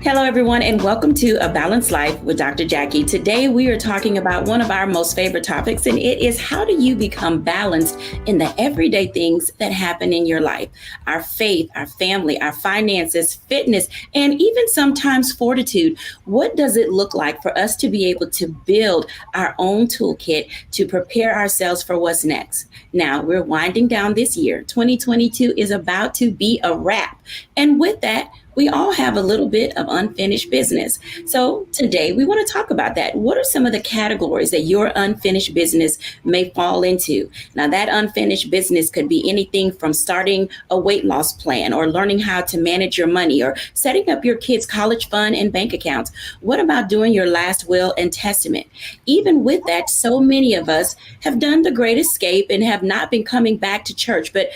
Hello, everyone, and welcome to A Balanced Life with Dr. Jacquie. Today, we are talking about one of our most favorite topics, and it is how do you become balanced in the everyday things that happen in your life? Our faith, our family, our finances, fitness, and even sometimes fortitude. What does it look like for us to be able to build our own toolkit to prepare ourselves for what's next? Now, we're winding down this year. 2022 is about to be a wrap. And with that, we all have a little bit of unfinished business. So today we want to talk about that. What are some of the categories that your unfinished business may fall into? Now, that unfinished business could be anything from starting a weight loss plan or learning how to manage your money or setting up your kids' college fund and bank accounts. What about doing your last will and testament? Even with that, so many of us have done the great escape and have not been coming back to church, but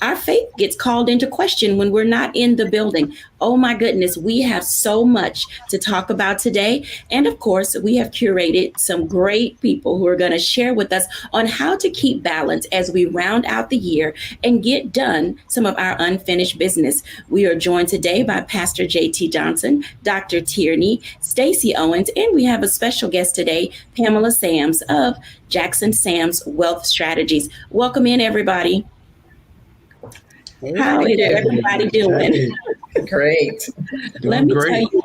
our faith gets called into question when we're not in the building. Oh my goodness, we have so much to talk about today. And of course, we have curated some great people who are going to share with us on how to keep balance as we round out the year and get done some of our unfinished business. We are joined today by Pastor J.T. Johnson, Dr. Tierney, Stacy Owens, and we have a special guest today, Pamela Sams of Jackson Sams Wealth Strategies. Welcome in, everybody. How is everybody doing? Great. Let me tell you,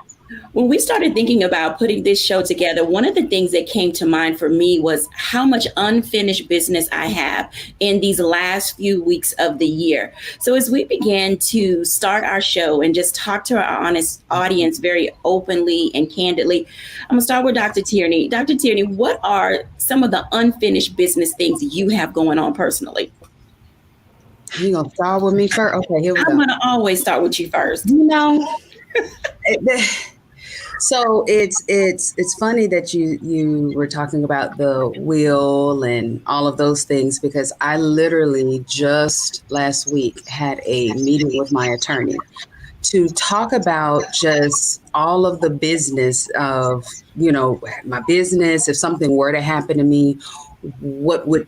when we started thinking about putting this show together, one of the things that came to mind for me was how much unfinished business I have in these last few weeks of the year. So as we began to start our show and just talk to our honest audience very openly and candidly, I'm going to start with Dr. Tierney. Dr. Tierney, what are some of the unfinished business things you have going on personally? You gonna start with me first? Okay, here we go. I'm gonna always start with you first. So it's funny that you were talking about the will and all of those things, because I literally just last week had a meeting with my attorney to talk about just all of the business of, my business. If something were to happen to me, what would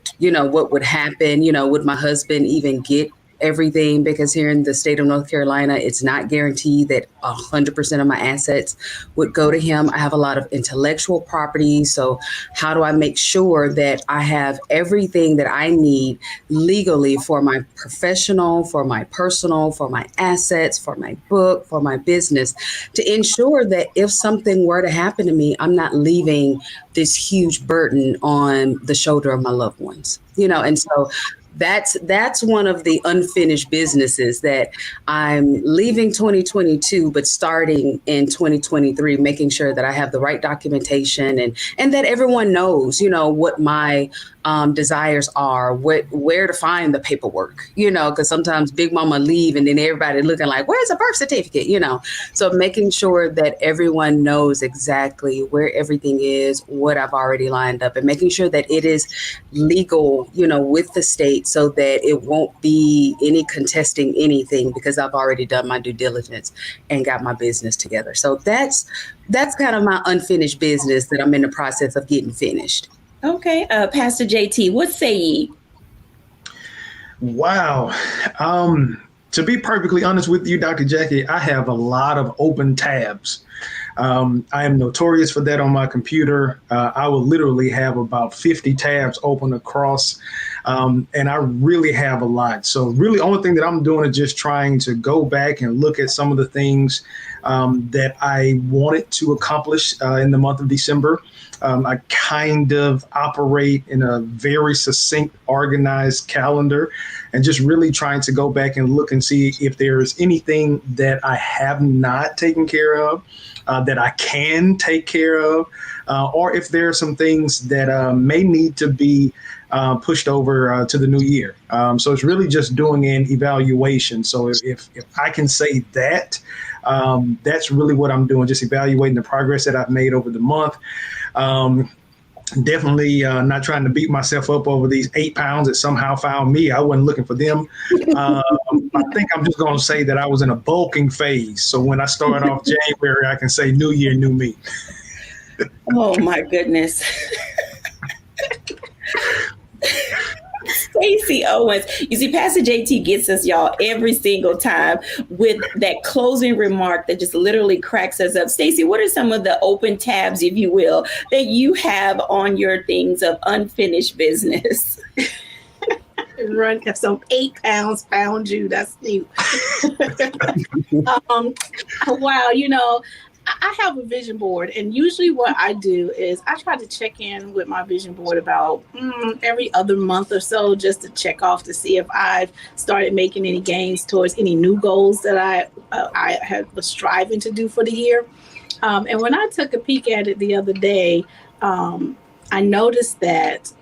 happen? Would my husband even get everything? Because here in the state of North Carolina, it's not guaranteed that 100% of my assets would go to him. I have a lot of intellectual property. So how do I make sure that I have everything that I need legally for my professional, for my personal, for my assets, for my book, for my business, to ensure that if something were to happen to me, I'm not leaving this huge burden on the shoulder of my loved ones, and so that's one of the unfinished businesses that I'm leaving 2022, but starting in 2023, making sure that I have the right documentation and that everyone knows, what my desires are, where to find the paperwork, because sometimes Big Mama leave and then everybody looking like, where's the birth certificate, So making sure that everyone knows exactly where everything is, what I've already lined up, and making sure that it is legal, with the state, so that it won't be any contesting anything, because I've already done my due diligence and got my business together. So that's kind of my unfinished business that I'm in the process of getting finished. Okay. Pastor JT, what say ye? Wow. To be perfectly honest with you, Dr. Jacquie, I have a lot of open tabs. I am notorious for that on my computer. I will literally have about 50 tabs open across, and I really have a lot. So really, the only thing that I'm doing is just trying to go back and look at some of the things that I wanted to accomplish in the month of December. I kind of operate in a very succinct, organized calendar, and just really trying to go back and look and see if there's anything that I have not taken care of, that I can take care of, or if there are some things that may need to be pushed over to the new year. So it's really just doing an evaluation. So if I can say that, that's really what I'm doing, just evaluating the progress that I've made over the month. Definitely not trying to beat myself up over these 8 pounds that somehow found me. I wasn't looking for them. I think I'm just going to say that I was in a bulking phase. So when I start off January, I can say new year, new me. Oh, my goodness. Stacey Owens. You see, Pastor JT gets us, y'all, every single time with that closing remark that just literally cracks us up. Stacey, what are some of the open tabs, if you will, that you have on your things of unfinished business? Run some 8 pounds found you. That's new. Wow, I have a vision board, and usually what I do is I try to check in with my vision board about every other month or so, just to check off to see if I've started making any gains towards any new goals that I was striving to do for the year. And when I took a peek at it the other day, I noticed that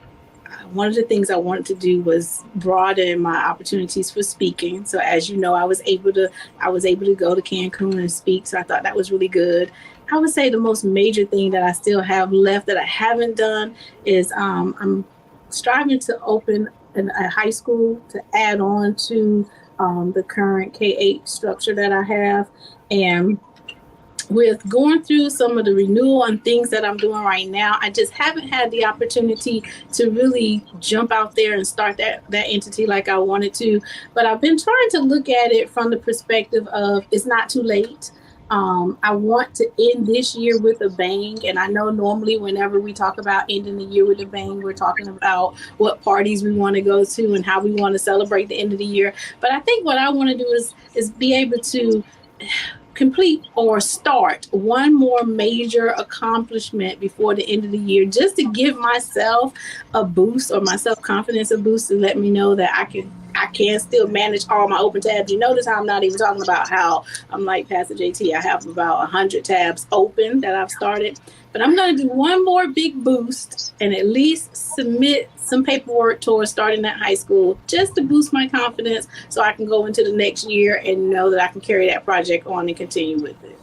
one of the things I wanted to do was broaden my opportunities for speaking. So as you know, I was able to go to Cancun and speak. So I thought that was really good. I would say the most major thing that I still have left that I haven't done is I'm striving to open a high school to add on to the current K-8 structure that I have. And with going through some of the renewal and things that I'm doing right now, I just haven't had the opportunity to really jump out there and start that entity like I wanted to. But I've been trying to look at it from the perspective of it's not too late. I want to end this year with a bang. And I know normally whenever we talk about ending the year with a bang, we're talking about what parties we want to go to and how we want to celebrate the end of the year. But I think what I want to do is be able to complete or start one more major accomplishment before the end of the year, just to give myself a boost, or my self-confidence a boost, to let me know that I can still manage all my open tabs. You notice how I'm not even talking about how I'm like Pastor JT. I have about 100 tabs open that I've started, but I'm going to do one more big boost and at least submit some paperwork towards starting that high school, just to boost my confidence so I can go into the next year and know that I can carry that project on and continue with it.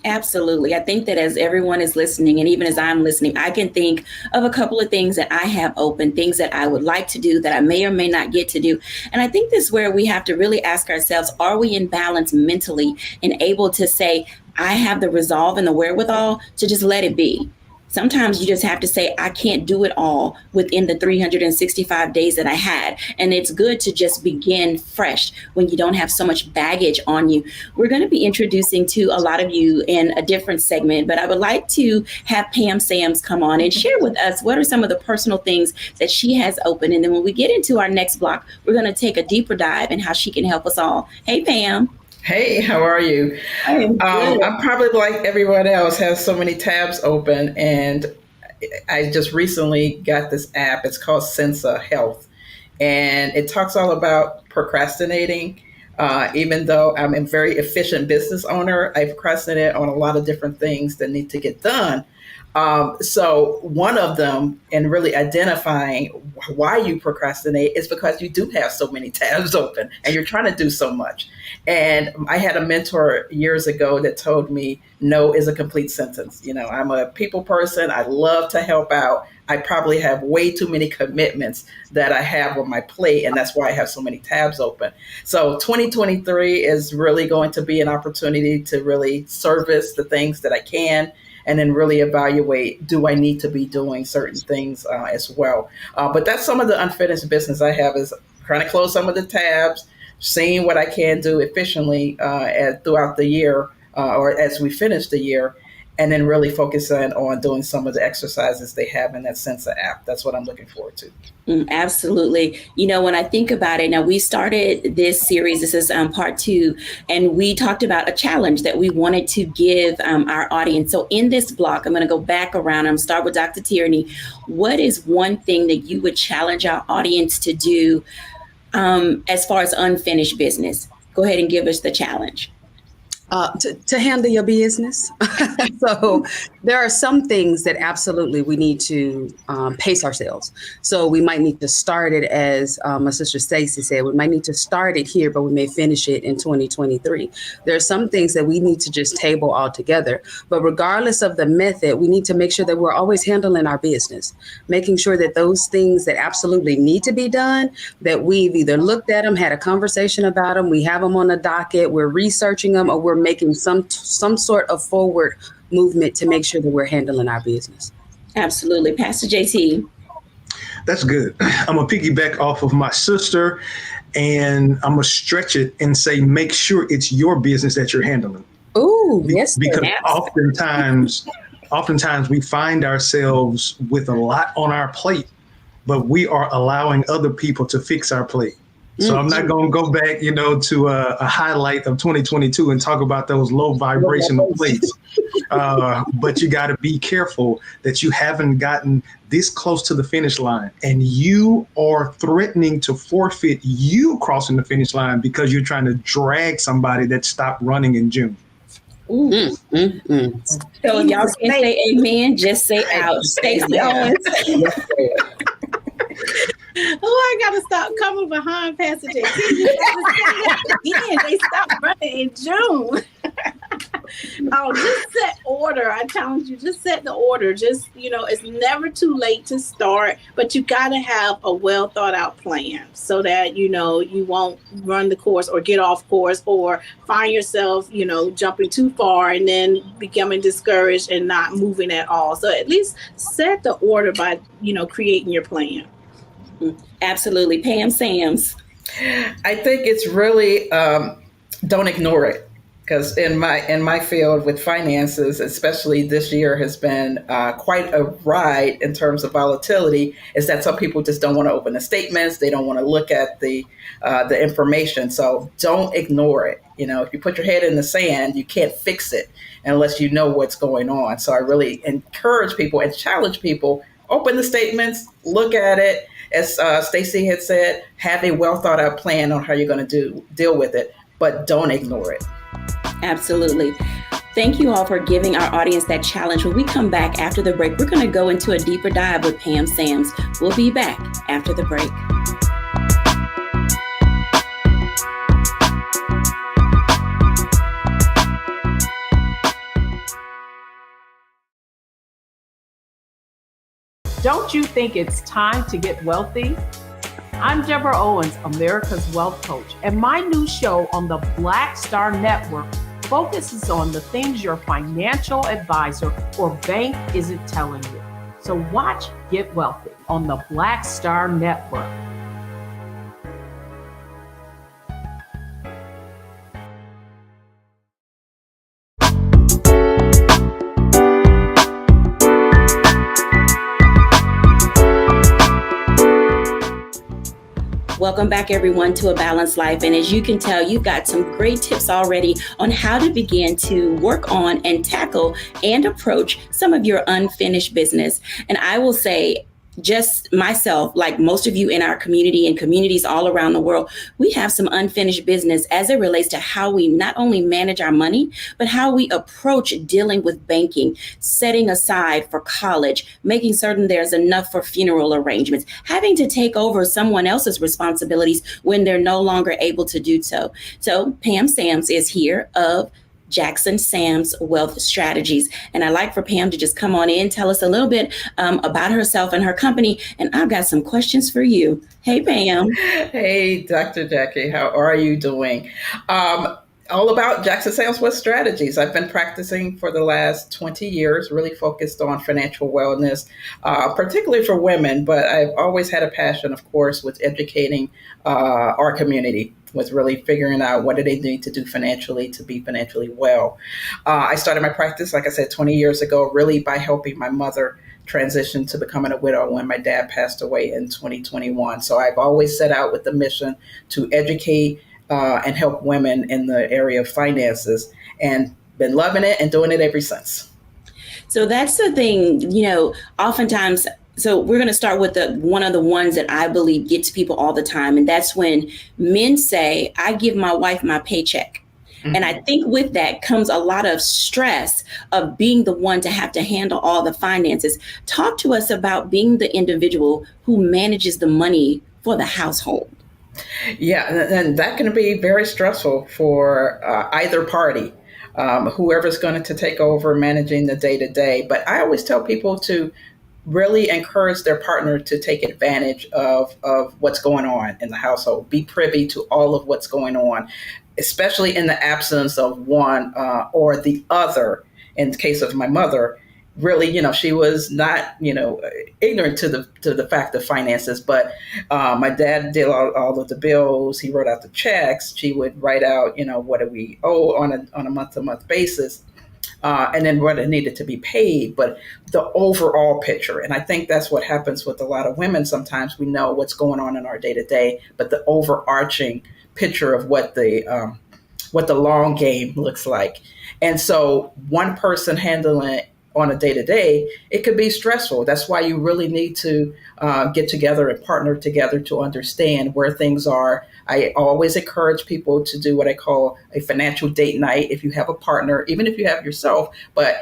Absolutely. I think that as everyone is listening, and even as I'm listening, I can think of a couple of things that I have open, things that I would like to do that I may or may not get to do. And I think this is where we have to really ask ourselves, are we in balance mentally and able to say, I have the resolve and the wherewithal to just let it be? Sometimes you just have to say, I can't do it all within the 365 days that I had. And it's good to just begin fresh when you don't have so much baggage on you. We're going to be introducing to a lot of you in a different segment, but I would like to have Pam Sams come on and share with us what are some of the personal things that she has open. And then when we get into our next block, we're going to take a deeper dive in how she can help us all. Hey, Pam. Hey, how are you? I'm probably like everyone else, has so many tabs open, and I just recently got this app. It's called Sensa Health, and it talks all about procrastinating. Even though I'm a very efficient business owner, I procrastinate on a lot of different things that need to get done. So one of them, and really identifying why you procrastinate, is because you do have so many tabs open and you're trying to do so much. And I had a mentor years ago that told me, no is a complete sentence. I'm a people person. I love to help out. I probably have way too many commitments that I have on my plate, and that's why I have so many tabs open. So 2023 is really going to be an opportunity to really service the things that I can, and then really evaluate, do I need to be doing certain things as well? But that's some of the unfinished business I have, is trying to close some of the tabs, seeing what I can do efficiently throughout the year or as we finish the year, and then really focusing on doing some of the exercises they have in that Sensa app. That's what I'm looking forward to. Absolutely. When I think about it, now we started this series, this is part 2, and we talked about a challenge that we wanted to give our audience. So in this block, I'm going to go back around. I'm going to start with Dr. Tierney. What is one thing that you would challenge our audience to do as far as unfinished business? Go ahead and give us the challenge. To handle your business. So there are some things that absolutely we need to pace ourselves. So we might need to start it, as my sister Stacey said, we might need to start it here, but we may finish it in 2023. There are some things that we need to just table altogether. But regardless of the method, we need to make sure that we're always handling our business, making sure that those things that absolutely need to be done, that we've either looked at them, had a conversation about them, we have them on the docket, we're researching them, or we're making some sort of forward movement to make sure that we're handling our business. Absolutely. Pastor JT. That's good. I'm going to piggyback off of my sister, and I'm going to stretch it and say, make sure it's your business that you're handling. Oh, yes. Because oftentimes we find ourselves with a lot on our plate, but we are allowing other people to fix our plate. So I'm not going to go back, to a highlight of 2022 and talk about those low vibrational plates. But you got to be careful that you haven't gotten this close to the finish line and you are threatening to forfeit you crossing the finish line because you're trying to drag somebody that stopped running in June. So if y'all can't say amen, just say ouch. Stacey Owens. Oh, I gotta stop coming behind Pastor Jacquie. Again, they stopped running in June. Just set order. I challenge you, just set the order. Just, it's never too late to start, but you gotta have a well thought out plan so that, you won't run the course or get off course or find yourself, jumping too far and then becoming discouraged and not moving at all. So at least set the order by, creating your plan. Absolutely. Pam Sams. I think it's really don't ignore it. Because in my field with finances, especially this year has been quite a ride in terms of volatility, is that some people just don't want to open the statements. They don't want to look at the information. So don't ignore it. If you put your head in the sand, you can't fix it unless you know what's going on. So I really encourage people and challenge people, open the statements, look at it. As Stacey had said, have a well thought out plan on how you're going to deal with it, but don't ignore it. Absolutely. Thank you all for giving our audience that challenge. When we come back after the break, we're going to go into a deeper dive with Pam Sams. We'll be back after the break. Don't you think it's time to get wealthy? I'm Deborah Owens, America's Wealth Coach, and my new show on the Black Star Network focuses on the things your financial advisor or bank isn't telling you. So watch Get Wealthy on the Black Star Network. Welcome back, everyone, to A Balanced Life. And as you can tell, you've got some great tips already on how to begin to work on and tackle and approach some of your unfinished business. And I will say, just myself, like most of you in our community and communities all around the world, we have some unfinished business as it relates to how we not only manage our money, but how we approach dealing with banking, setting aside for college, making certain there's enough for funeral arrangements, having to take over someone else's responsibilities when they're no longer able to do so. So Pam Sams is here of Jackson Sams Wealth Strategies. And I'd like for Pam to just come on in, tell us a little bit about herself and her company. And I've got some questions for you. Hey, Pam. Hey, Dr. Jacquie, how are you doing? All about Jackson Sams Wealth Strategies. I've been practicing for the last 20 years, really focused on financial wellness, particularly for women. But I've always had a passion, of course, with educating our community, with really figuring out what do they need to do financially to be financially well. I started my practice, like I said, 20 years ago, really by helping my mother transition to becoming a widow when my dad passed away in 2021. So I've always set out with the mission to educate and help women in the area of finances, and been loving it and doing it ever since. So that's the thing, oftentimes. So we're going to start with one of the ones that I believe gets people all the time. And that's when men say, I give my wife my paycheck. Mm-hmm. And I think with that comes a lot of stress of being the one to have to handle all the finances. Talk to us about being the individual who manages the money for the household. Yeah, and that can be very stressful for either party, whoever's going to take over managing the day-to-day. But I always tell people to really encourage their partner to take advantage of what's going on in the household, be privy to all of what's going on, especially in the absence of one or the other. In the case of my mother, really, she was not, ignorant to the fact of finances. But my dad did all of the bills. He wrote out the checks. She would write out, what do we owe on a month to month basis. And then what needed to be paid, but the overall picture. And I think that's what happens with a lot of women. Sometimes we know what's going on in our day to day, but the overarching picture of what the long game looks like. And so one person handling it on a day to day, it could be stressful. That's why you really need to get together and partner together to understand where things are. I always encourage people to do what I call a financial date night if you have a partner, even if you have yourself, but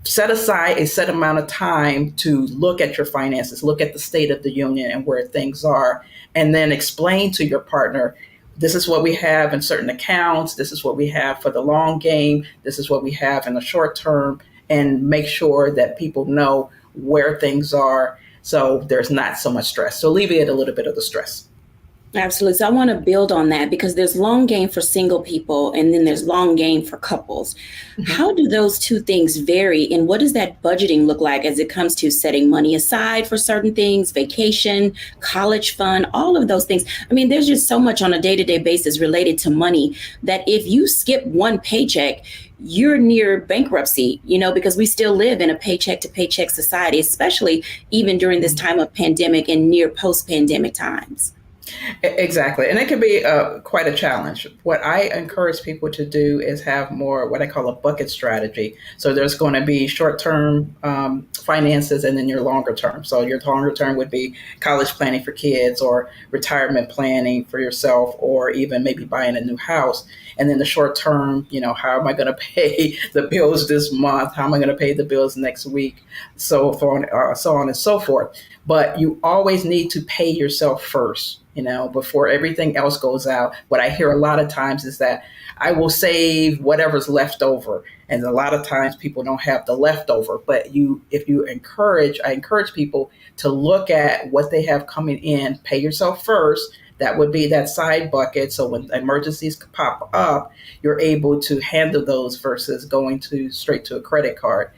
set aside a set amount of time to look at your finances, look at the state of the union and where things are, and then explain to your partner, this is what we have in certain accounts, this is what we have for the long game, this is what we have in the short term, and make sure that people know where things are so there's not so much stress. So alleviate a little bit of the stress. Absolutely. So I want to build on that because there's long game for single people and then there's long game for couples. Mm-hmm. How do those two things vary and what does that budgeting look like as it comes to setting money aside for certain things, vacation, college fund, all of those things? I mean, there's just so much on a day-to-day basis related to money that if you skip one paycheck, you're near bankruptcy, because we still live in a paycheck to paycheck society, especially even during this time of pandemic and near post-pandemic times. Exactly. And it can be quite a challenge. What I encourage people to do is have more what I call a bucket strategy. So there's going to be short-term finances and then your longer term. So your longer term would be college planning for kids or retirement planning for yourself or even maybe buying a new house. And then the short term, how am I going to pay the bills this month? How am I going to pay the bills next week? So on and so forth. But you always need to pay yourself first, before everything else goes out. What I hear a lot of times is that I will save whatever's left over. And a lot of times people don't have the leftover. But I encourage people to look at what they have coming in, pay yourself first. That would be that side bucket. So when emergencies pop up, you're able to handle those versus going straight to a credit card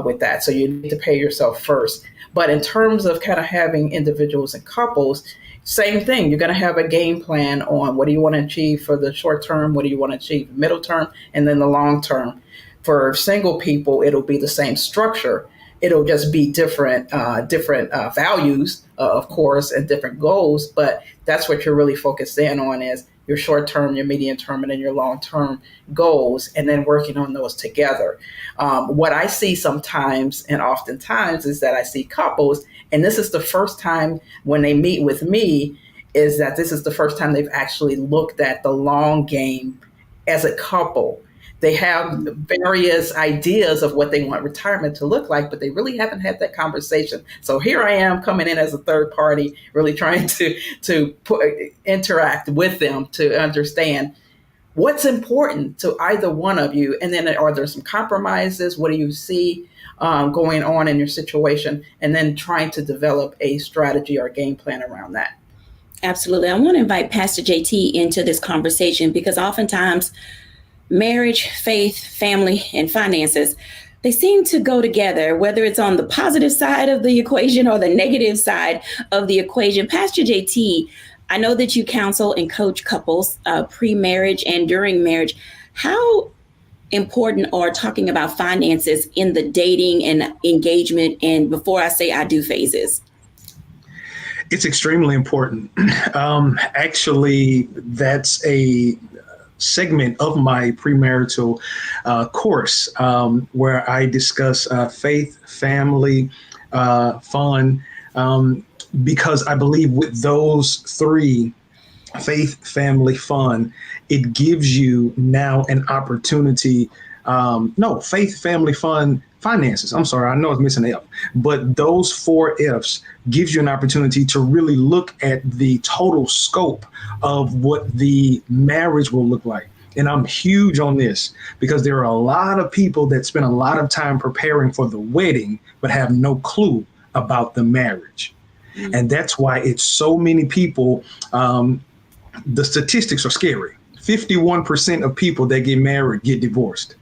with that. So you need to pay yourself first. But in terms of kind of having individuals and couples, same thing. You're going to have a game plan on what do you want to achieve for the short term, what do you want to achieve middle term, and then the long term. For single people, it'll be the same structure. It'll just be different values, of course, and different goals. But that's what you're really focused in on is your short term, your medium term, and then your long term goals, and then working on those together. What I see sometimes and oftentimes is that I see couples, and this is the first time when they meet with me, is that this is the first time they've actually looked at the long game as a couple. They have various ideas of what they want retirement to look like, but they really haven't had that conversation. So here I am coming in as a third party, really trying to interact with them to understand what's important to either one of you. And then are there some compromises? What do you see going on in your situation? And then trying to develop a strategy or game plan around that. Absolutely. I want to invite Pastor JT into this conversation because oftentimes marriage, faith, family, and finances, they seem to go together, whether it's on the positive side of the equation or the negative side of the equation. Pastor JT, I know that you counsel and coach couples pre-marriage and during marriage. How important are talking about finances in the dating and engagement and before I say I do phases? It's extremely important. Actually, that's a segment of my premarital course where I discuss faith, family, fun, because I believe with those three, faith, family, fun, it gives you now an opportunity. Faith, family, fun, finances. I'm sorry, I know it's missing an F, but those 4 F's gives you an opportunity to really look at the total scope of what the marriage will look like. And I'm huge on this because there are a lot of people that spend a lot of time preparing for the wedding, but have no clue about the marriage. Mm-hmm. And that's why it's so many people. The statistics are scary. 51% of people that get married get divorced.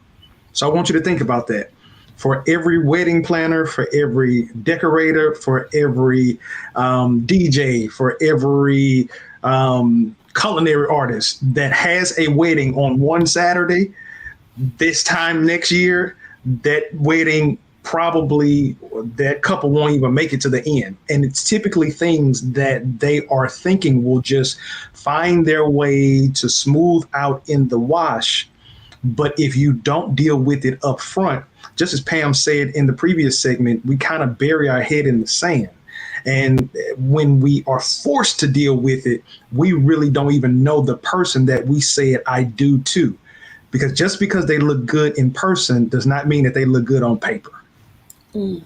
So I want you to think about that. for every wedding planner, for every decorator, for every DJ, for every culinary artist that has a wedding on one Saturday, this time next year, that wedding probably that couple won't even make it to the end. And it's typically things that they are thinking will just find their way to smooth out in the wash. But if you don't deal with it up front, just as Pam said in the previous segment, we kind of bury our head in the sand. And when we are forced to deal with it, we really don't even know the person that we said I do to. Because just because they look good in person does not mean that they look good on paper. Mm.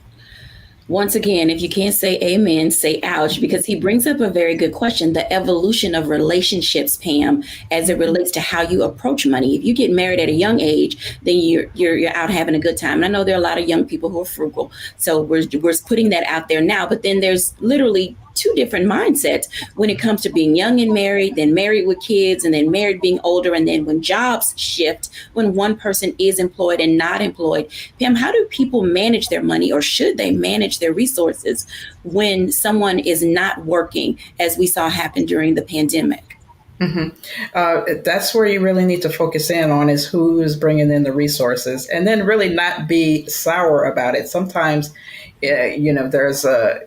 Once again, if you can't say amen, say ouch, because he brings up a very good question, the evolution of relationships, Pam, as it relates to how you approach money. If you get married at a young age, then you're out having a good time. And I know there are a lot of young people who are frugal. So we're putting that out there now. But then there's literally two different mindsets when it comes to being young and married, then married with kids, and then married being older. And then when jobs shift, when one person is employed and not employed. Pam, how do people manage their money, or should they manage their resources when someone is not working, as we saw happen during the pandemic? That's where you really need to focus in on is who is bringing in the resources, and then really not be sour about it. Sometimes, there's a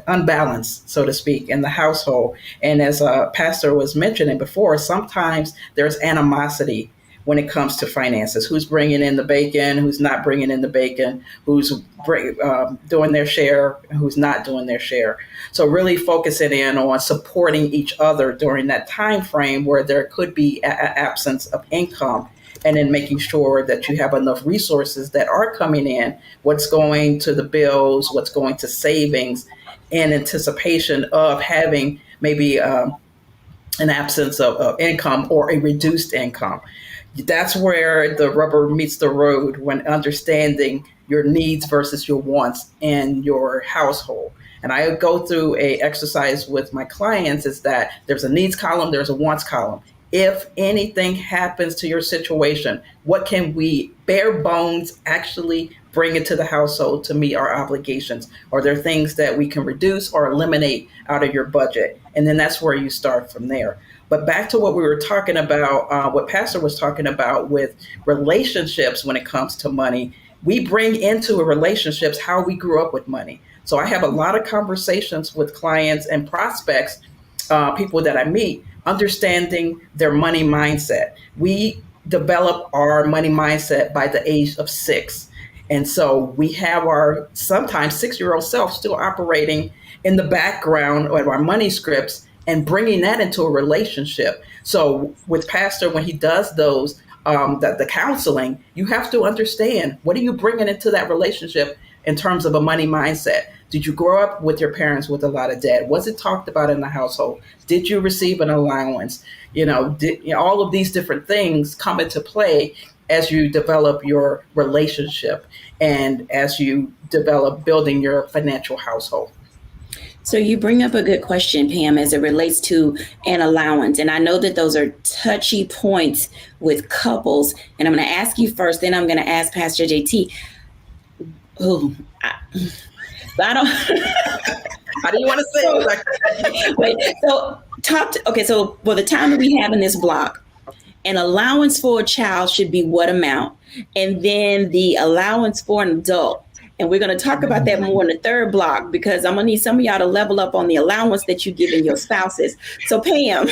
unbalance, so to speak, in the household. And as a pastor was mentioning before, sometimes there's animosity when it comes to finances. Who's bringing in the bacon, who's not bringing in the bacon, who's doing their share, who's not doing their share. So really focusing in on supporting each other during that time frame where there could be an absence of income, and then making sure that you have enough resources that are coming in, what's going to the bills, what's going to savings, in anticipation of having maybe an absence of income or a reduced income. That's where the rubber meets the road, when understanding your needs versus your wants in your household. And I go through a exercise with my clients is that there's a needs column, there's a wants column. If anything happens to your situation, what can we bare bones actually bring into the household to meet our obligations? Are there things that we can reduce or eliminate out of your budget? And then that's where you start from there. But back to what we were talking about, what Pastor was talking about with relationships when it comes to money, we bring into relationships how we grew up with money. So I have a lot of conversations with clients and prospects, people that I meet, understanding their money mindset. We develop our money mindset by the age of 6. And so we have our sometimes 6-year-old self still operating in the background of our money scripts and bringing that into a relationship. So with Pastor, when he does those, the counseling, you have to understand, what are you bringing into that relationship in terms of a money mindset? Did you grow up with your parents with a lot of debt? Was it talked about in the household? Did you receive an allowance? All of these different things come into play as you develop your relationship and as you develop building your financial household. So you bring up a good question, Pam, as it relates to an allowance. And I know that those are touchy points with couples. And I'm going to ask you first, then I'm going to ask Pastor JT. I don't. How do you want to say it? Wait, so the time that we have in this block, an allowance for a child should be what amount? And then the allowance for an adult. And we're going to talk about that more in the third block, because I'm going to need some of y'all to level up on the allowance that you give in your spouses. So Pam.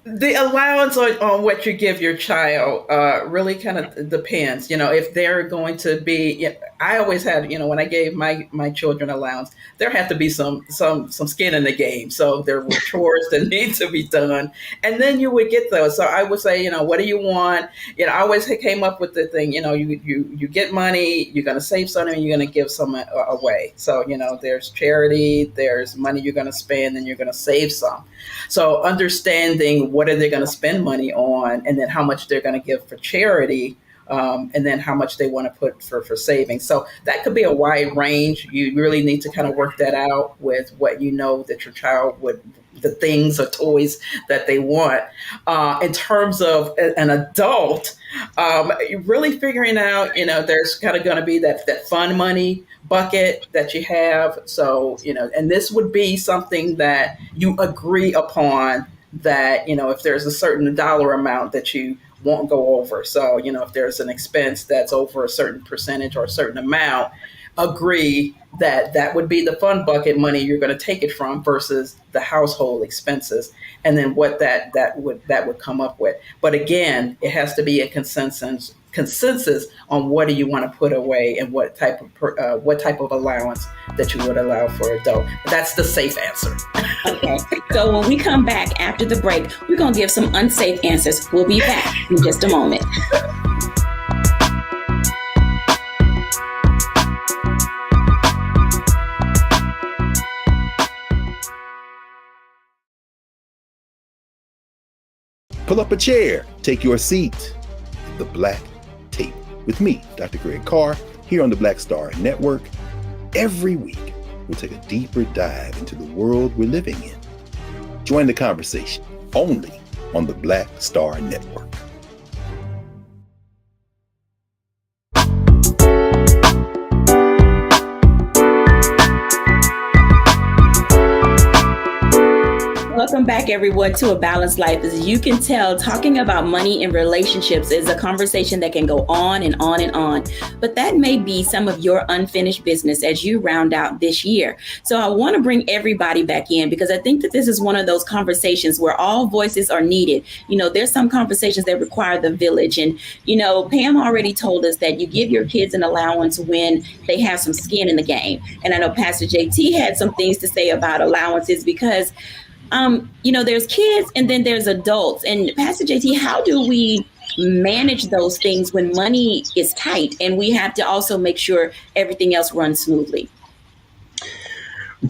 The allowance on what you give your child really kind of depends. If they're going to be, I always had, when I gave my children allowance, there had to be some skin in the game. So there were chores that need to be done, and then you would get those. So I would say, what do you want? I always came up with the thing, you get money, you're going to save some, and you're going to give some away. So there's charity, there's money you're going to spend, and you're going to save some. So understanding what are they going to spend money on, and then how much they're going to give for charity, and then how much they want to put for savings. So that could be a wide range. You really need to kind of work that out with what that your child would the things or toys that they want. In terms of an adult, really figuring out, there's kind of going to be that fun money bucket that you have. So, and this would be something that you agree upon, that, if there's a certain dollar amount that you won't go over. So, if there's an expense that's over a certain percentage or a certain amount, agree that that would be the fun bucket money you're going to take it from versus the household expenses, and then what that would come up with. But again, it has to be a consensus on what do you want to put away and what type of allowance that you would allow for adult. That's the safe answer. Okay. So when we come back after the break, we're going to give some unsafe answers. We'll be back in just a moment. Pull up a chair, take your seat. The Black Tape with me, Dr. Greg Carr, here on the Black Star Network. Every week, we'll take a deeper dive into the world we're living in. Join the conversation only on the Black Star Network. Welcome back, everyone, to A Balanced Life. As you can tell, talking about money and relationships is a conversation that can go on and on and on. But that may be some of your unfinished business as you round out this year. So I want to bring everybody back in, because I think that this is one of those conversations where all voices are needed. There's some conversations that require the village. And, Pam already told us that you give your kids an allowance when they have some skin in the game. And I know Pastor JT had some things to say about allowances, because there's kids and then there's adults. And Pastor JT, how do we manage those things when money is tight and we have to also make sure everything else runs smoothly?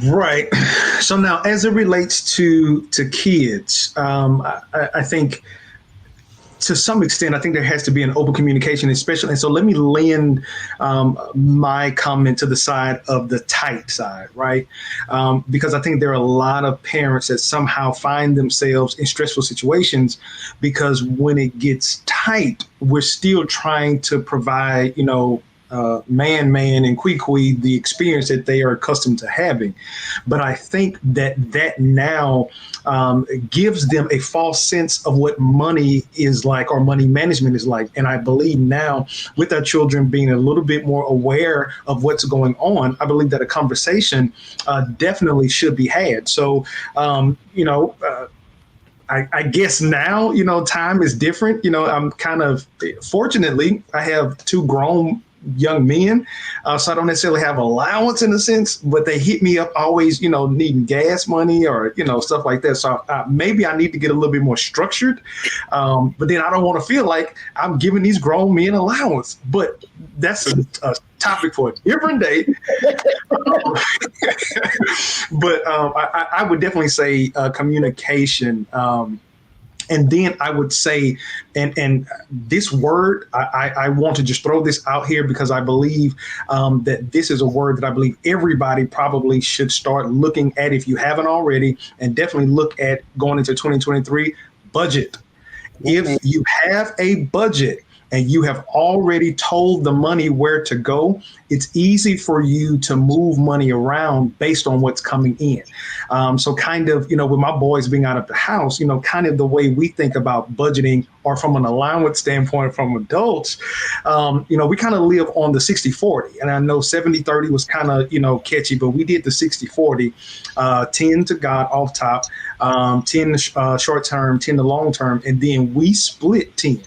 Right. So now, as it relates to kids, I think to some extent, I think there has to be an open communication, especially. And so let me lend my comment to the side of the tight side, right? Because I think there are a lot of parents that somehow find themselves in stressful situations because when it gets tight, we're still trying to provide, man and quee the experience that they are accustomed to having. But I think that now gives them a false sense of what money is like or money management is like. And I believe now, with our children being a little bit more aware of what's going on, I believe that a conversation definitely should be had. So, I guess now, time is different. I'm kind of, fortunately, I have two grown young men, so I don't necessarily have allowance in a sense, but they hit me up always, needing gas money or, stuff like that. So maybe I need to get a little bit more structured, but then I don't want to feel like I'm giving these grown men allowance. But that's a topic for a different day. But I would definitely say communication. And then I would say, and this word, I want to just throw this out here because I believe that this is a word that I believe everybody probably should start looking at if you haven't already, and definitely look at going into 2023, budget. If you have a budget and you have already told the money where to go, it's easy for you to move money around based on what's coming in. So kind of, with my boys being out of the house, kind of the way we think about budgeting, or from an allowance standpoint from adults, we kind of live on the 60-40. And I know 70-30 was kind of, catchy, but we did the 60-40, 10 to God off top, 10 short term, 10 to long term, and then we split 10.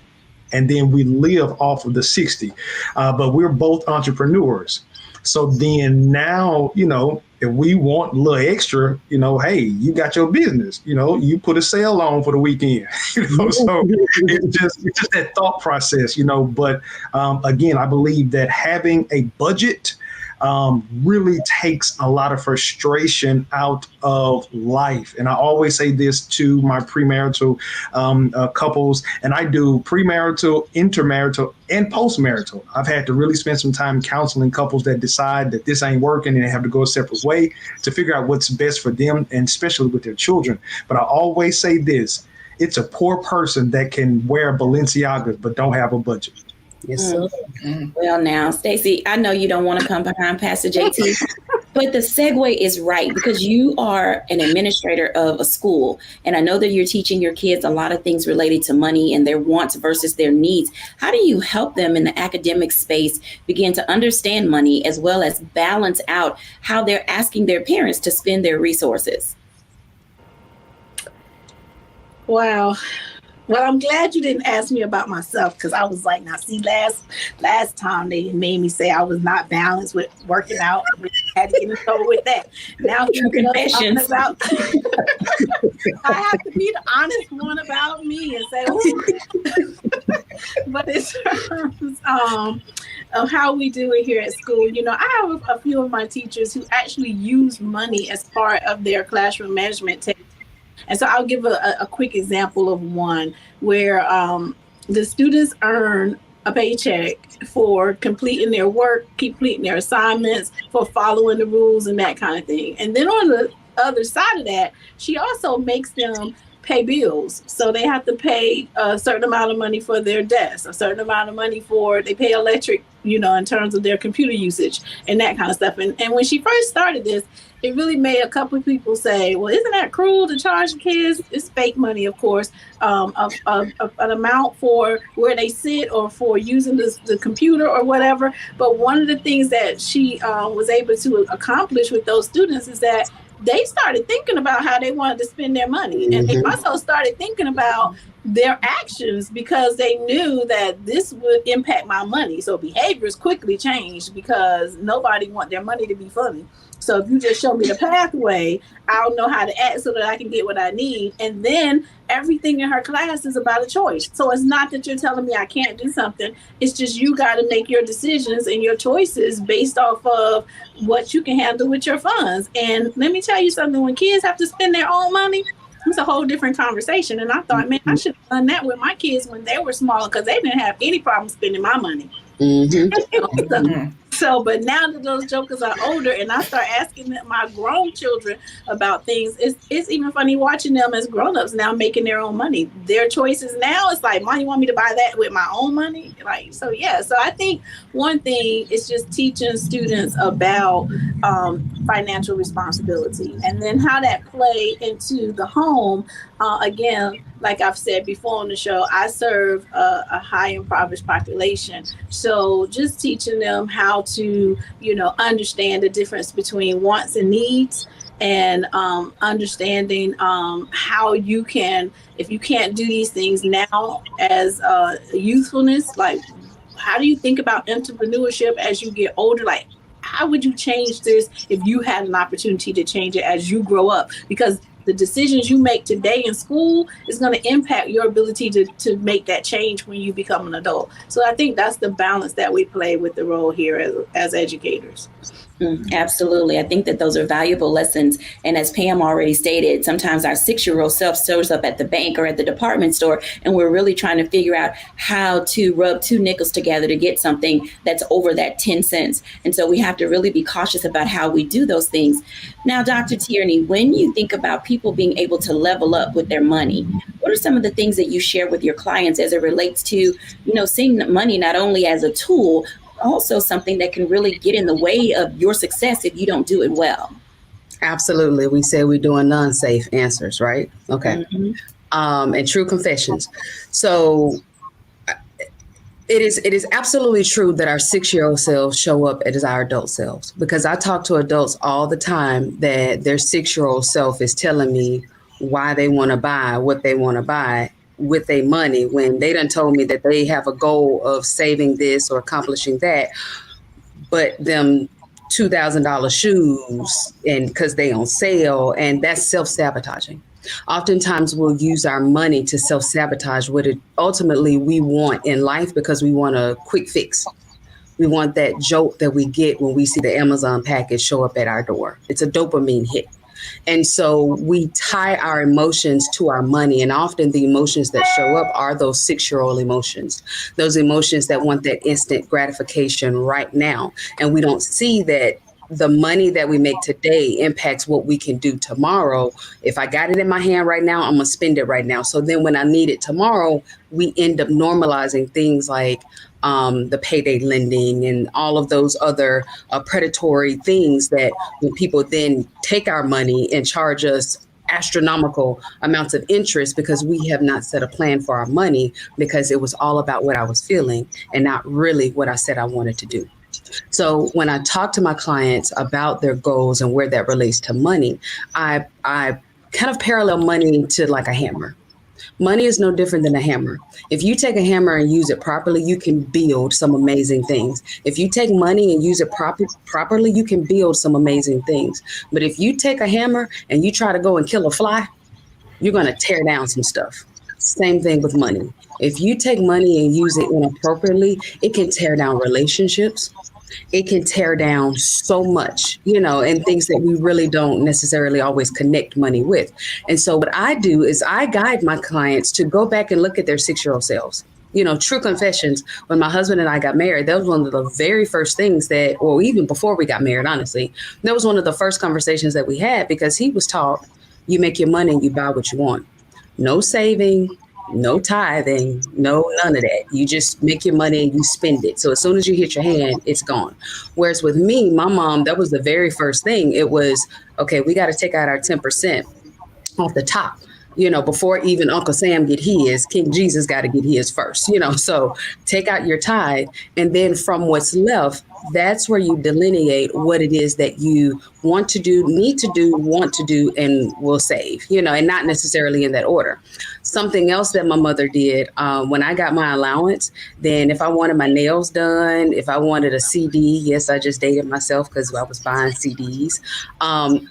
And then we live off of the 60. But we're both entrepreneurs. So then now, if we want a little extra, hey, you got your business, you put a sale on for the weekend, so it's just that thought process, but again, I believe that having a budget really takes a lot of frustration out of life. And I always say this to my premarital couples, and I do premarital, intermarital, and postmarital. I've had to really spend some time counseling couples that decide that this ain't working and they have to go a separate way to figure out what's best for them, and especially with their children. But I always say this: it's a poor person that can wear Balenciagas but don't have a budget. Yes, sir. Well, now, Stacey, I know you don't want to come behind Pastor JT, but the segue is right, because you are an administrator of a school, and I know that you're teaching your kids a lot of things related to money and their wants versus their needs. How do you help them in the academic space begin to understand money, as well as balance out how they're asking their parents to spend their resources? Wow. Well, I'm glad you didn't ask me about myself, because I was like, now see, last time they made me say I was not balanced with working out. I had to get in trouble with that. Now True confessions. about, I have to be the honest one about me and say, but in terms of how we do it here at school, I have a few of my teachers who actually use money as part of their classroom management technique. And so I'll give a quick example of one where the students earn a paycheck for completing their work, completing their assignments, for following the rules and that kind of thing. And then on the other side of that, she also makes them pay bills. So they have to pay a certain amount of money for their desk, a certain amount of money they pay electric, in terms of their computer usage and that kind of stuff. And when she first started this, it really made a couple of people say, well, isn't that cruel to charge the kids? It's fake money, of course, an amount for where they sit or for using the computer or whatever. But one of the things that she was able to accomplish with those students is that they started thinking about how they wanted to spend their money. And they also started thinking about their actions, because they knew that this would impact my money. So behaviors quickly changed, because nobody want their money to be funny. So if you just show me the pathway, I'll know how to act so that I can get what I need. And then everything in her class is about a choice. So it's not that you're telling me I can't do something. It's just you got to make your decisions and your choices based off of what you can handle with your funds. And let me tell you something, when kids have to spend their own money, it's a whole different conversation. And I thought, man, I should have done that with my kids when they were smaller, because they didn't have any problem spending my money. So, but now that those jokers are older and I start asking my grown children about things, it's even funny watching them as grown-ups now making their own money. Their choices now, it's like, Mom, you want me to buy that with my own money? Like, so yeah. So I think one thing is just teaching students about financial responsibility, and then how that play into the home. Again, like I've said before on the show, I serve a high impoverished population. So just teaching them how to, understand the difference between wants and needs, and understanding how you can, if you can't do these things now as youthfulness, like how do you think about entrepreneurship as you get older? Like, how would you change this if you had an opportunity to change it as you grow up? Because the decisions you make today in school is going to impact your ability to make that change when you become an adult. So I think that's the balance that we play with the role here as educators. Absolutely. I think that those are valuable lessons. And as Pam already stated, sometimes our 6-year-old self shows up at the bank or at the department store, and we're really trying to figure out how to rub 2 nickels together to get something that's over that 10 cents. And so we have to really be cautious about how we do those things. Now, Dr. Tierney, when you think about people being able to level up with their money, what are some of the things that you share with your clients as it relates to, seeing money not only as a tool, also something that can really get in the way of your success if you don't do it well? Absolutely. We say we're doing non-safe answers, right? Okay. And true confessions. So it is absolutely true that our 6-year-old selves show up as our adult selves, because I talk to adults all the time that their 6-year-old self is telling me why they want to buy what they want to buy with their money, when they done told me that they have a goal of saving this or accomplishing that, but them $2,000 shoes, and because they on sale, and that's self-sabotaging. Oftentimes we'll use our money to self-sabotage what it ultimately we want in life, because we want a quick fix. We want that jolt that we get when we see the Amazon package show up at our door. It's a dopamine hit. And so we tie our emotions to our money. And often the emotions that show up are those 6-year-old emotions, those emotions that want that instant gratification right now. And we don't see that the money that we make today impacts what we can do tomorrow. If I got it in my hand right now, I'm going to spend it right now. So then when I need it tomorrow, we end up normalizing things like the payday lending and all of those other predatory things that when people then take our money and charge us astronomical amounts of interest because we have not set a plan for our money because it was all about what I was feeling and not really what I said I wanted to do. So when I talk to my clients about their goals and where that relates to money, I kind of parallel money to like a hammer. Money is no different than a hammer. If you take a hammer and use it properly, you can build some amazing things. If you take money and use it properly, you can build some amazing things. But if you take a hammer and you try to go and kill a fly, you're going to tear down some stuff. Same thing with money. If you take money and use it inappropriately, it can tear down relationships. It can tear down so much, and things that we really don't necessarily always connect money with. And so what I do is I guide my clients to go back and look at their 6-year-old selves. True confessions, when my husband and I got married, that was one of the very first things that, or even before we got married, honestly, that was one of the first conversations that we had because he was taught, you make your money and you buy what you want. No saving, no tithing, no none of that. You just make your money and you spend it. So as soon as you hit your hand, it's gone. Whereas with me, my mom, that was the very first thing. It was, okay, we got to take out our 10% off the top. Before even Uncle Sam get his, King Jesus got to get his first, so take out your tithe. And then from what's left, that's where you delineate what it is that you want to do, need to do, want to do, and will save, and not necessarily in that order. Something else that my mother did when I got my allowance, then if I wanted my nails done, if I wanted a CD, yes, I just dated myself because I was buying CDs.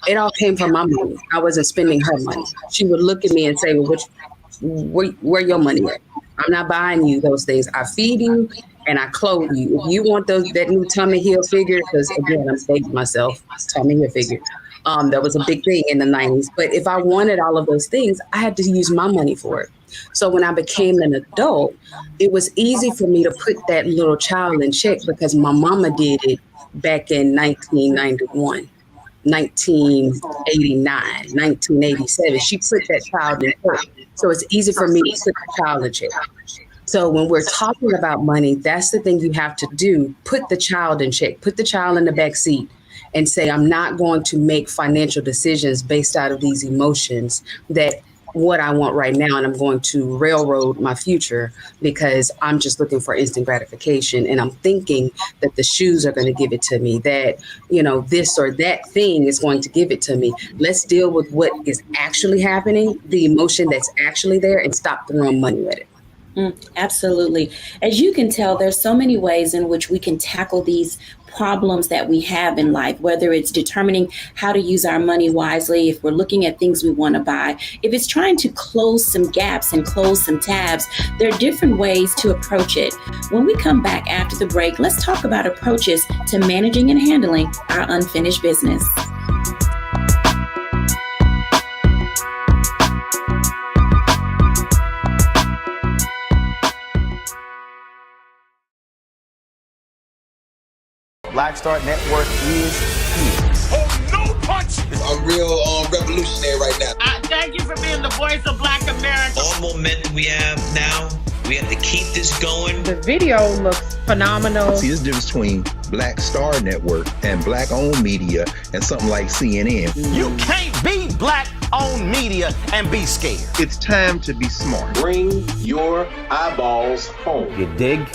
It all came from my money. I wasn't spending her money. She would look at me and say, well, where your money at? I'm not buying you those things. I feed you and I clothe you. If you want that new Tommy Hilfiger, because again, I'm dating myself, Tommy Hilfiger. That was a big thing in the 90s. But if I wanted all of those things, I had to use my money for it. So when I became an adult, it was easy for me to put that little child in check because my mama did it back in 1991, 1989, 1987. She put that child in check. So it's easy for me to put the child in check. So when we're talking about money, that's the thing you have to do. Put the child in check, put the child in the back seat and say, I'm not going to make financial decisions based out of these emotions that what I want right now. And I'm going to railroad my future because I'm just looking for instant gratification. And I'm thinking that the shoes are going to give it to me, that, this or that thing is going to give it to me. Let's deal with what is actually happening, the emotion that's actually there, and stop throwing money at it. Absolutely. As you can tell, there's so many ways in which we can tackle these problems that we have in life, whether it's determining how to use our money wisely, if we're looking at things we want to buy, if it's trying to close some gaps and close some tabs, there are different ways to approach it. When we come back after the break, let's talk about approaches to managing and handling our unfinished business. Black Star Network is here. Oh, no punch! I'm real revolutionary right now. Thank you for being the voice of Black America. All momentum we have now, we have to keep this going. The video looks phenomenal. See, there's a difference between Black Star Network and Black-owned media and something like CNN. You can't be Black-owned media and be scared. It's time to be smart. Bring your eyeballs home. You dig?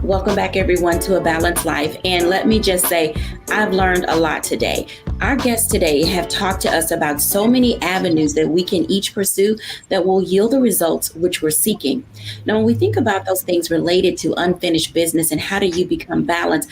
Welcome back, everyone, to A Balanced Life. And let me just say, I've learned a lot today. Our guests today have talked to us about so many avenues that we can each pursue that will yield the results which we're seeking. Now, when we think about those things related to unfinished business and how do you become balanced,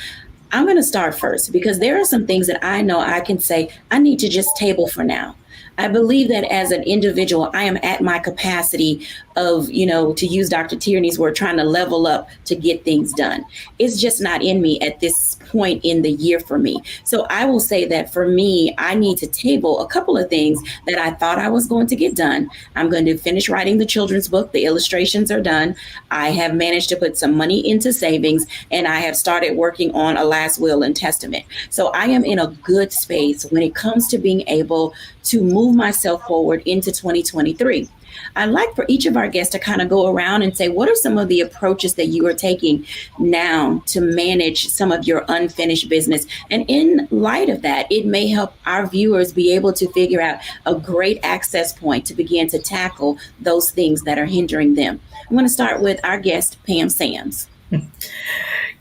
I'm going to start first because there are some things that I know I can say I need to just table for now. I believe that as an individual, I am at my capacity of, to use Dr. Tierney's word, trying to level up to get things done. It's just not in me at this point in the year for me. So I will say that for me, I need to table a couple of things that I thought I was going to get done. I'm going to finish writing the children's book. The illustrations are done. I have managed to put some money into savings, and I have started working on a last will and testament. So I am in a good space when it comes to being able to move myself forward into 2023. I'd like for each of our guests to kind of go around and say, what are some of the approaches that you are taking now to manage some of your unfinished business? And in light of that, it may help our viewers be able to figure out a great access point to begin to tackle those things that are hindering them. I'm going to start with our guest, Pam Sams.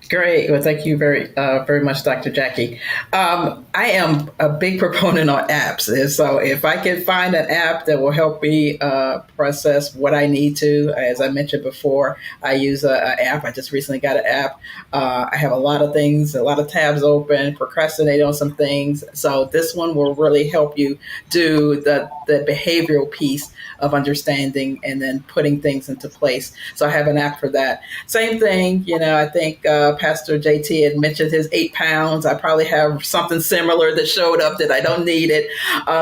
Great. Well, thank you very much, Dr. Jacquie. I am a big proponent on apps. And so if I can find an app that will help me process what I need to, as I mentioned before, I use an app. I just recently got an app. I have a lot of things, a lot of tabs open, procrastinate on some things. So this one will really help you do the behavioral piece of understanding and then putting things into place. So I have an app for that. Same thing, I think Pastor JT had mentioned his 8 pounds. I probably have something similar that showed up that I don't need it.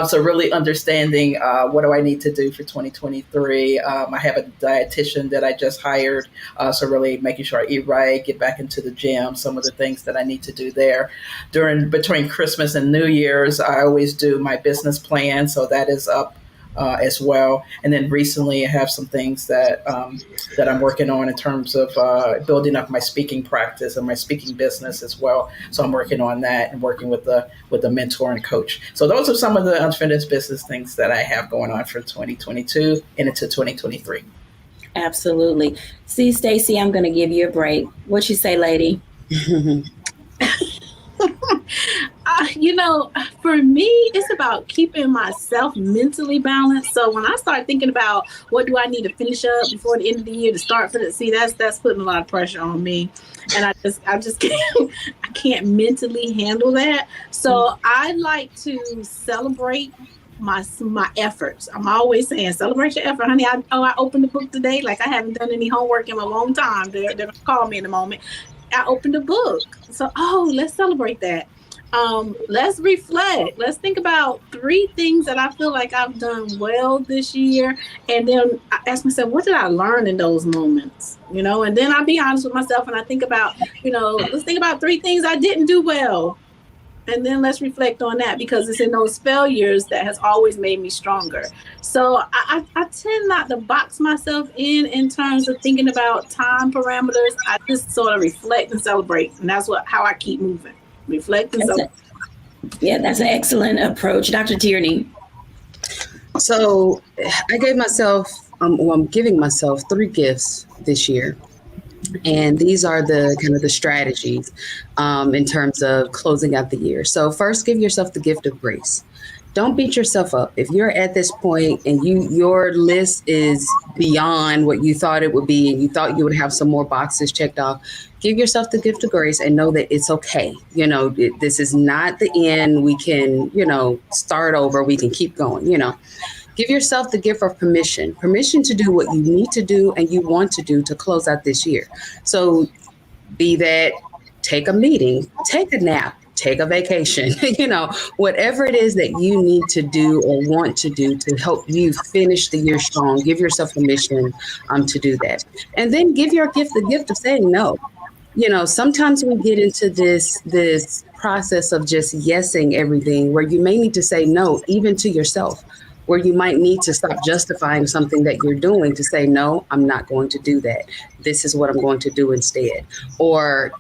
So really understanding what do I need to do for 2023. I have a dietitian that I just hired. So really making sure I eat right, get back into the gym, some of the things that I need to do there. Between Christmas and New Year's, I always do my business plan. So that is up as well. And then recently I have some things that I'm working on in terms of building up my speaking practice and my speaking business as well. So I'm working on that and working with a mentor and coach. So those are some of the unfinished business things that I have going on for 2022 and into 2023. Absolutely. See, Stacey, I'm going to give you a break. What you say, lady? For me, it's about keeping myself mentally balanced. So when I start thinking about what do I need to finish up before the end of the year to start for that's putting a lot of pressure on me. And I just can't mentally handle that. So I like to celebrate my efforts. I'm always saying, celebrate your effort, honey. I opened the book today. Like I haven't done any homework in a long time. They're going to call me in a moment. I opened a book. So, let's celebrate that. Let's reflect. Let's think about 3 things that I feel like I've done well this year. And then I ask myself, what did I learn in those moments? And then I'll be honest with myself and I think about, let's think about 3 things I didn't do well. And then let's reflect on that because it's in those failures that has always made me stronger. So I tend not to box myself in terms of thinking about time parameters. I just sort of reflect and celebrate. And that's how I keep moving. Reflect and celebrate. That's an excellent approach. Dr. Tierney. So I gave myself, I'm giving myself 3 gifts this year. And these are the kind of the strategies in terms of closing out the year. So first, give yourself the gift of grace. Don't beat yourself up. If you're at this point and your list is beyond what you thought it would be, and you thought you would have some more boxes checked off, give yourself the gift of grace and know that it's okay. This is not the end. We can, start over. We can keep going, Give yourself the gift of permission to do what you need to do and you want to do to close out this year. So be that take a meeting, take a nap, take a vacation, whatever it is that you need to do or want to do to help you finish the year strong, give yourself permission to do that. And then give your gift the gift of saying no. Sometimes we get into this process of just yesing everything where you may need to say no, even to yourself, where you might need to stop justifying something that you're doing to say, no, I'm not going to do that. This is what I'm going to do instead. Or,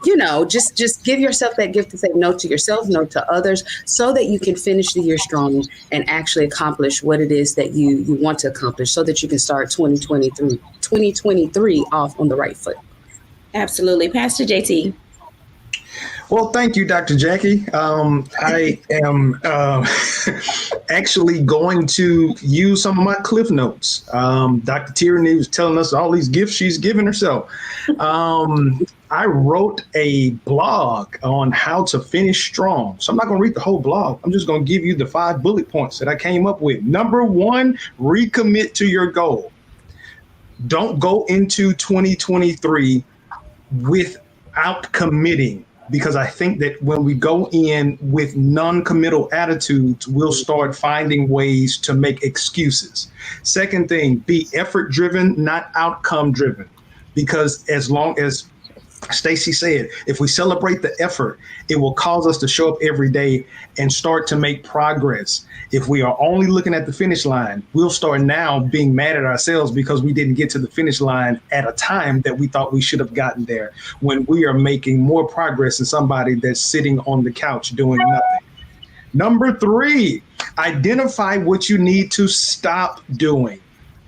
just give yourself that gift to say no to yourself, no to others, so that you can finish the year strong and actually accomplish what it is that you want to accomplish so that you can start 2023 off on the right foot. Absolutely. Pastor JT. Well, thank you, Dr. Jacquie. I am actually going to use some of my Cliff Notes. Dr. Tierney was telling us all these gifts she's given herself. I wrote a blog on how to finish strong. So I'm not going to read the whole blog. I'm just going to give you the 5 bullet points that I came up with. Number 1, recommit to your goal. Don't go into 2023 without committing, because I think that when we go in with non-committal attitudes, we'll start finding ways to make excuses. Second thing, be effort driven, not outcome driven, because as long as Stacy said, if we celebrate the effort, it will cause us to show up every day and start to make progress. If we are only looking at the finish line, we'll start now being mad at ourselves because we didn't get to the finish line at a time that we thought we should have gotten there, when we are making more progress than somebody that's sitting on the couch doing nothing. Number 3, identify what you need to stop doing.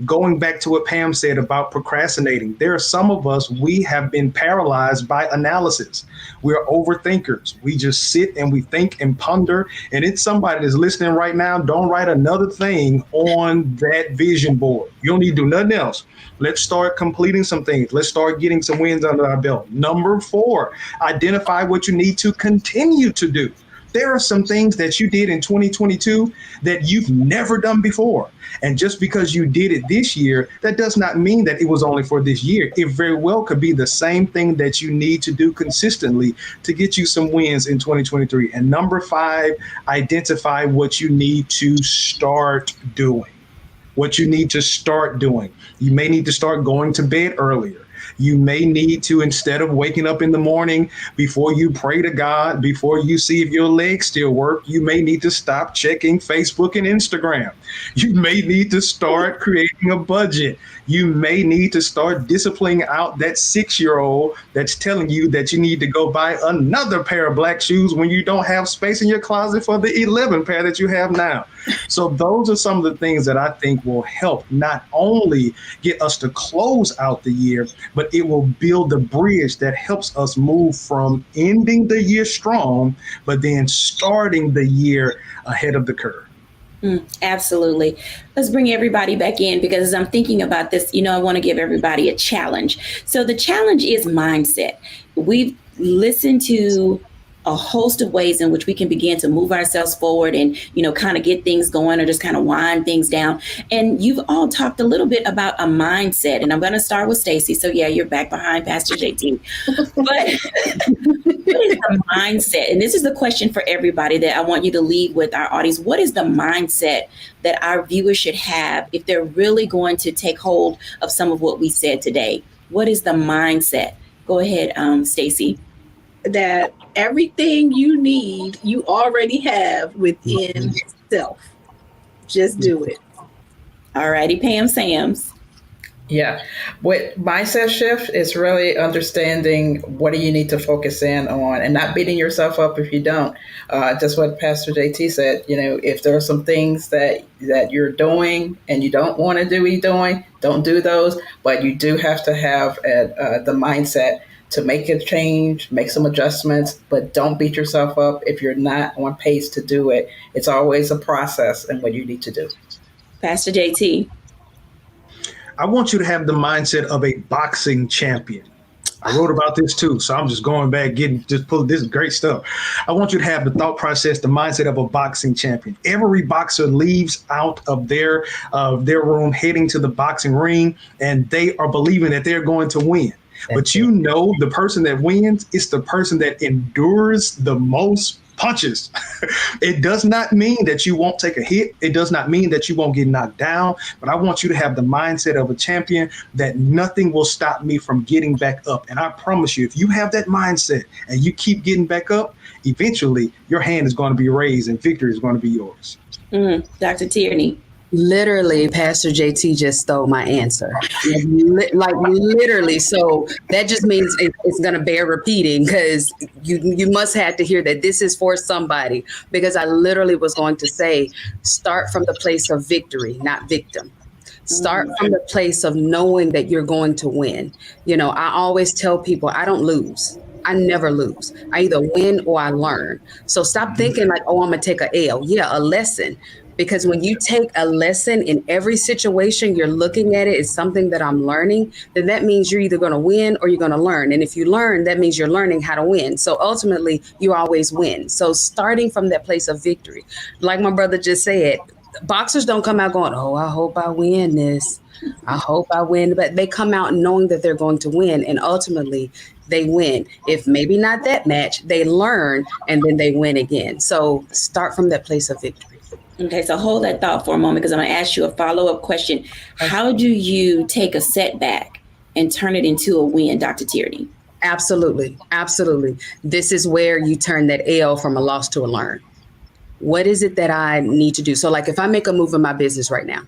Going back to what Pam said about procrastinating, there are some of us, we have been paralyzed by analysis. We're overthinkers. We just sit and we think and ponder. And it's somebody that's listening right now. Don't write another thing on that vision board. You don't need to do nothing else. Let's start completing some things. Let's start getting some wins under our belt. Number 4, identify what you need to continue to do. There are some things that you did in 2022 that you've never done before. And just because you did it this year, that does not mean that it was only for this year. It very well could be the same thing that you need to do consistently to get you some wins in 2023. And number 5, identify what you need to start doing. What you need to start doing. You may need to start going to bed earlier. You may need to, instead of waking up in the morning, before you pray to God, before you see if your legs still work, you may need to stop checking Facebook and Instagram. You may need to start creating a budget. You may need to start disciplining out that 6-year-old that's telling you that you need to go buy another pair of black shoes when you don't have space in your closet for the 11 pair that you have now. So those are some of the things that I think will help not only get us to close out the year, but it will build the bridge that helps us move from ending the year strong, but then starting the year ahead of the curve. Absolutely. Let's bring everybody back in, because as I'm thinking about this, I want to give everybody a challenge. So the challenge is mindset. We've listened to a host of ways in which we can begin to move ourselves forward and, kind of get things going or just kind of wind things down. And you've all talked a little bit about a mindset, and I'm going to start with Stacy. So yeah, you're back behind Pastor JT. But what is the mindset? And this is the question for everybody that I want you to leave with our audience. What is the mindset that our viewers should have if they're really going to take hold of some of what we said today? What is the mindset? Go ahead, Stacy. That everything you need, you already have within yourself. Just do it. All righty, Pam Sams. Yeah. What mindset shift is really understanding what do you need to focus in on and not beating yourself up if you don't. Just what Pastor JT said, if there are some things that you're doing and you don't want to be doing, don't do those. But you do have to have the mindset to make a change, make some adjustments, but don't beat yourself up if you're not on pace to do it. It's always a process and what you need to do. Pastor JT. I want you to have the mindset of a boxing champion. I wrote about this too, so I'm just going back, this is great stuff. I want you to have the thought process, the mindset of a boxing champion. Every boxer leaves out of their room heading to the boxing ring, and they are believing that they're going to win. But the person that wins is the person that endures the most punches. It does not mean that you won't take a hit. It does not mean that you won't get knocked down. But I want you to have the mindset of a champion, that nothing will stop me from getting back up. And I promise you, if you have that mindset and you keep getting back up, eventually your hand is going to be raised and victory is going to be yours. Dr. Tierney. Literally, Pastor JT just stole my answer. Like literally. So that just means it's going to bear repeating, because you must have to hear that this is for somebody, because I literally was going to say, start from the place of victory, not victim. Start from the place of knowing that you're going to win. I always tell people I don't lose. I never lose. I either win or I learn. So stop thinking like, oh, I'm going to take a L. Yeah, a lesson. Because when you take a lesson in every situation, you're looking at it as something that I'm learning, then that means you're either going to win or you're going to learn. And if you learn, that means you're learning how to win. So ultimately, you always win. So starting from that place of victory, like my brother just said, boxers don't come out going, oh, I hope I win this. I hope I win. But they come out knowing that they're going to win. And ultimately, they win. If maybe not that match, they learn and then they win again. So start from that place of victory. Okay, so hold that thought for a moment because I'm going to ask you a follow-up question. How do you take a setback and turn it into a win, Dr. Tierney? Absolutely. Absolutely. This is where you turn that L from a loss to a learn. What is it that I need to do? So like if I make a move in my business right now,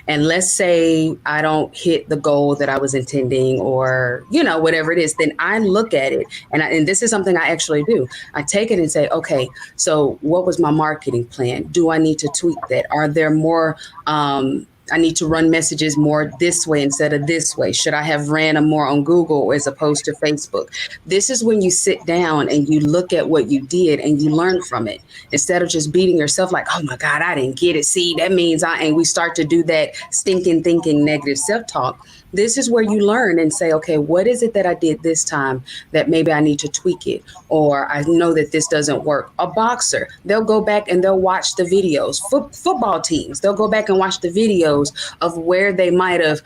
and let's say I don't hit the goal that I was intending or, whatever it is, then I look at it. And this is something I actually do. I take it and say, okay, so what was my marketing plan? Do I need to tweak that? Are there more, I need to run messages more this way instead of this way. Should I have ran them more on Google as opposed to Facebook? This is when you sit down and you look at what you did and you learn from it instead of just beating yourself like, oh my God, I didn't get it. See, that means and we start to do that stinking thinking negative self-talk. This is where you learn and say, okay, what is it that I did this time that maybe I need to tweak it? Or I know that this doesn't work. A boxer, they'll go back and they'll watch the videos. Football teams, they'll go back and watch the videos of where they might have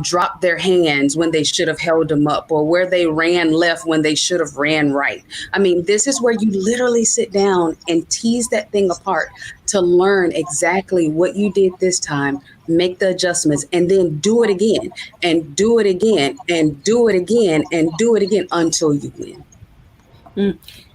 dropped their hands when they should have held them up, or where they ran left when they should have ran right. I mean, this is where you literally sit down and tease that thing apart to learn exactly what you did this time, make the adjustments, and then do it again and do it again and do it again and do it again until you win.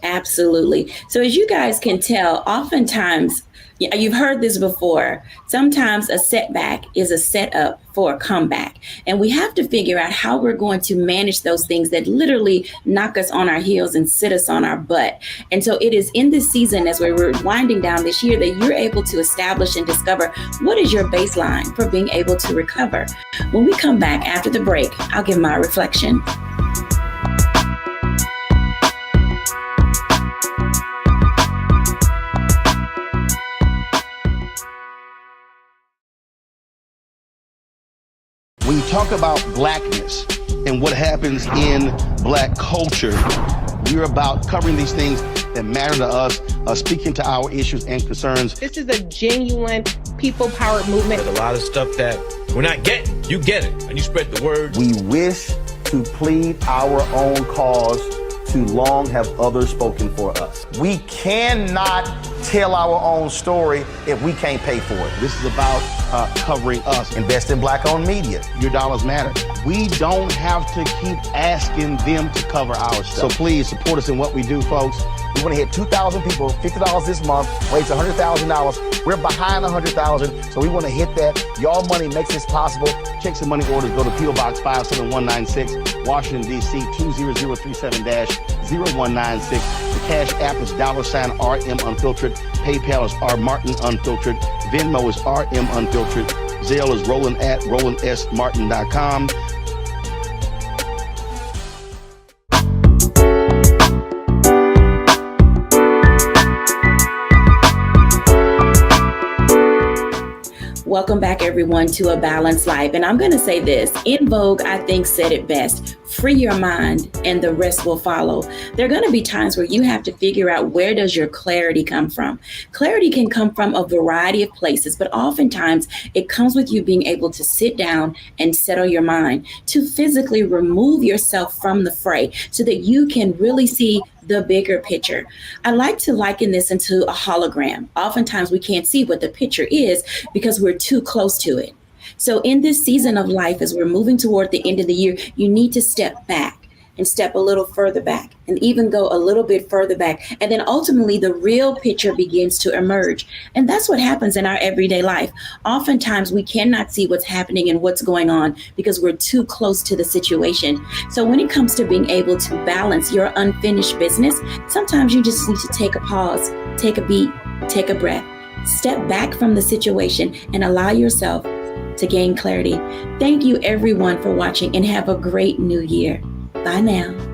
Absolutely. So as you guys can tell, oftentimes, you've heard this before, sometimes a setback is a setup for a comeback. And we have to figure out how we're going to manage those things that literally knock us on our heels and sit us on our butt. And so it is in this season, as we're winding down this year, that you're able to establish and discover what is your baseline for being able to recover. When we come back after the break, I'll give my reflection. When you talk about blackness and what happens in black culture, we're about covering these things that matter to us, speaking to our issues and concerns. This is a genuine people-powered movement. There's a lot of stuff that we're not getting. You get it, and you spread the word. We wish to plead our own cause. Too long have others spoken for us. We cannot tell our own story if we can't pay for it. This is about covering us. Invest in black-owned media. Your dollars matter. We don't have to keep asking them to cover our stuff. So please support us in what we do, folks. We want to hit 2,000 people, $50 this month, raise $100,000. We're behind 100,000, so we want to hit that. Your money makes this possible. Checks and money orders go to P.O. Box 57196, Washington, D.C. 20037-0196. The Cash App is $RM Unfiltered. PayPal is R Martin Unfiltered. Venmo is RM Unfiltered. Zelle is Roland at RolandSMartin.com. Welcome back, everyone, to A Balanced Life. And I'm going to say this. In Vogue, I think, said it best. Free your mind and the rest will follow. There are going to be times where you have to figure out, where does your clarity come from? Clarity can come from a variety of places, but oftentimes it comes with you being able to sit down and settle your mind, to physically remove yourself from the fray so that you can really see the bigger picture. I like to liken this into a hologram. Oftentimes we can't see what the picture is because we're too close to it. So in this season of life, as we're moving toward the end of the year, you need to step back and step a little further back and even go a little bit further back. And then ultimately the real picture begins to emerge. And that's what happens in our everyday life. Oftentimes we cannot see what's happening and what's going on because we're too close to the situation. So when it comes to being able to balance your unfinished business, sometimes you just need to take a pause, take a beat, take a breath, step back from the situation and allow yourself to gain clarity. Thank you everyone for watching and have a great new year. Bye now.